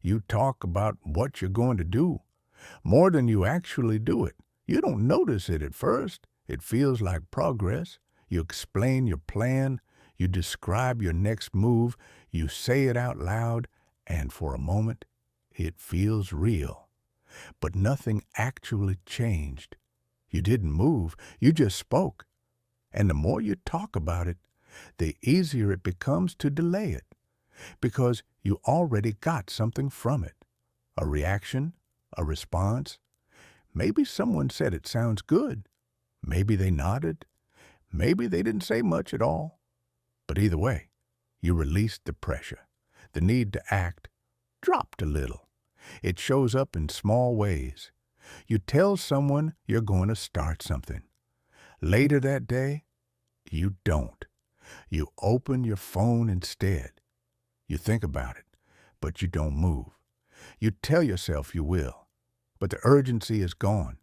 You talk about what you're going to do more than you actually do it. You don't notice it at first. It feels like progress. You explain your plan. You describe your next move. You say it out loud. And for a moment, it feels real. But nothing actually changed. You didn't move. You just spoke. And the more you talk about it, the easier it becomes to delay it, because you already got something from it. A reaction, a response. Maybe someone said it sounds good. Maybe they nodded. Maybe they didn't say much at all. But either way, you released the pressure. The need to act dropped a little. It shows up in small ways. You tell someone you're going to start something. Later that day, you don't. You open your phone instead. You think about it, but you don't move. You tell yourself you will, but the urgency is gone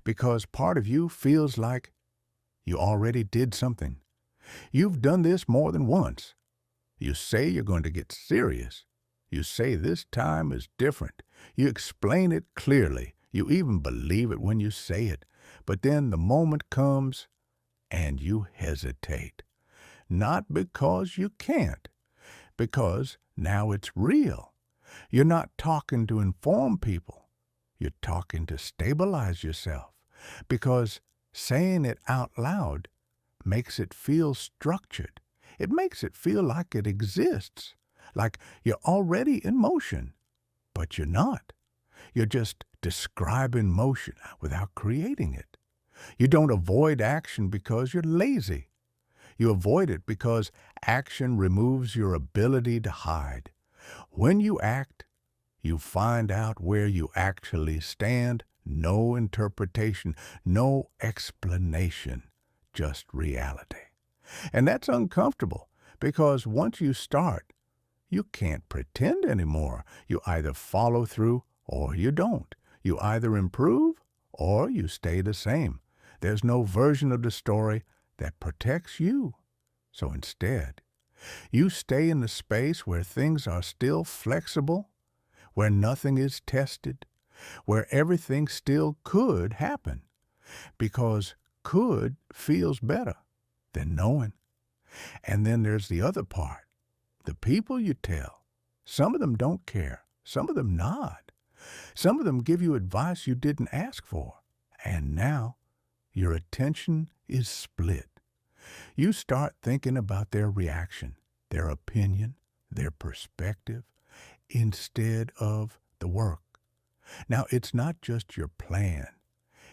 because part of you feels like you already did something. You've done this more than once. You say you're going to get serious. You say this time is different. You explain it clearly. You even believe it when you say it. But then the moment comes and you hesitate. Not because you can't, because now it's real. You're not talking to inform people. You're talking to stabilize yourself, because saying it out loud makes it feel structured. It makes it feel like it exists, like you're already in motion. But you're not. You're just describing motion without creating it. You don't avoid action because you're lazy. You avoid it because action removes your ability to hide. When you act, you find out where you actually stand. No interpretation, no explanation, just reality. And that's uncomfortable because once you start, you can't pretend anymore. You either follow through or you don't. You either improve or you stay the same. There's no version of the story that protects you. So instead, you stay in the space where things are still flexible, where nothing is tested, where everything still could happen, because could feels better than knowing. And then there's the other part. The people you tell, some of them don't care. Some of them nod. Some of them give you advice you didn't ask for. And now your attention is split. You start thinking about their reaction, their opinion, their perspective, instead of the work. Now, it's not just your plan.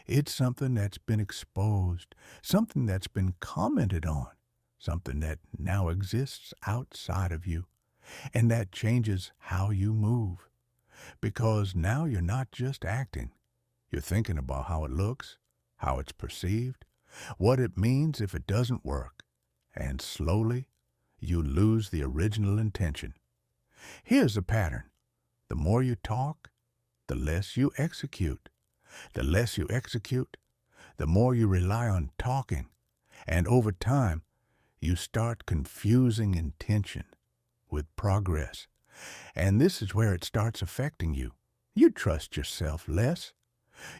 It's something that's been exposed, something that's been commented on, something that now exists outside of you, and that changes how you move. Because now you're not just acting. You're thinking about how it looks, how it's perceived, what it means if it doesn't work, and slowly you lose the original intention. Here's the pattern. The more you talk, the less you execute. The less you execute, the more you rely on talking. And over time, you start confusing intention with progress. And this is where it starts affecting you. You trust yourself less.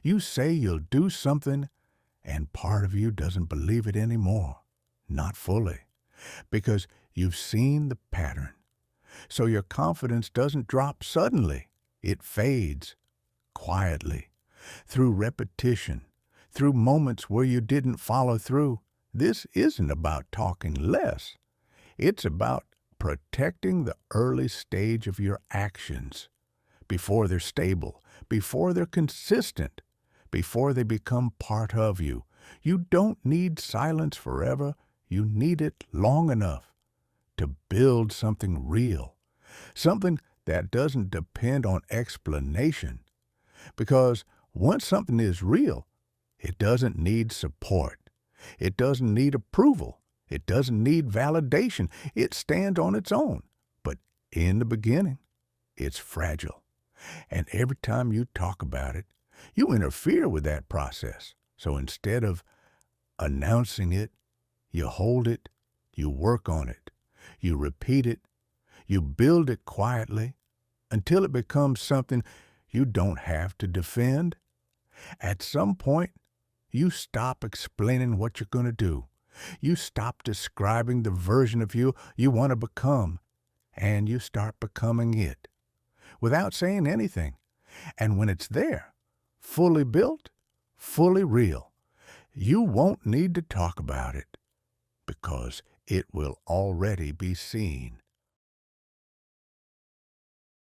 You say you'll do something, and part of you doesn't believe it anymore. Not fully, because you've seen the pattern. So your confidence doesn't drop suddenly. It fades quietly, through repetition, through moments where you didn't follow through. This isn't about talking less. It's about protecting the early stage of your actions before they're stable, before they're consistent, before they become part of you. You don't need silence forever. You need it long enough to build something real, something that doesn't depend on explanation. Because once something is real, it doesn't need support. It doesn't need approval. It doesn't need validation. It stands on its own. But in the beginning, it's fragile. And every time you talk about it, you interfere with that process. So instead of announcing it, you hold it, you work on it, you repeat it, you build it quietly, until it becomes something you don't have to defend. At some point, you stop explaining what you're going to do. You stop describing the version of you want to become, and you start becoming it without saying anything. And when it's there, fully built, fully real, you won't need to talk about it because it will already be seen.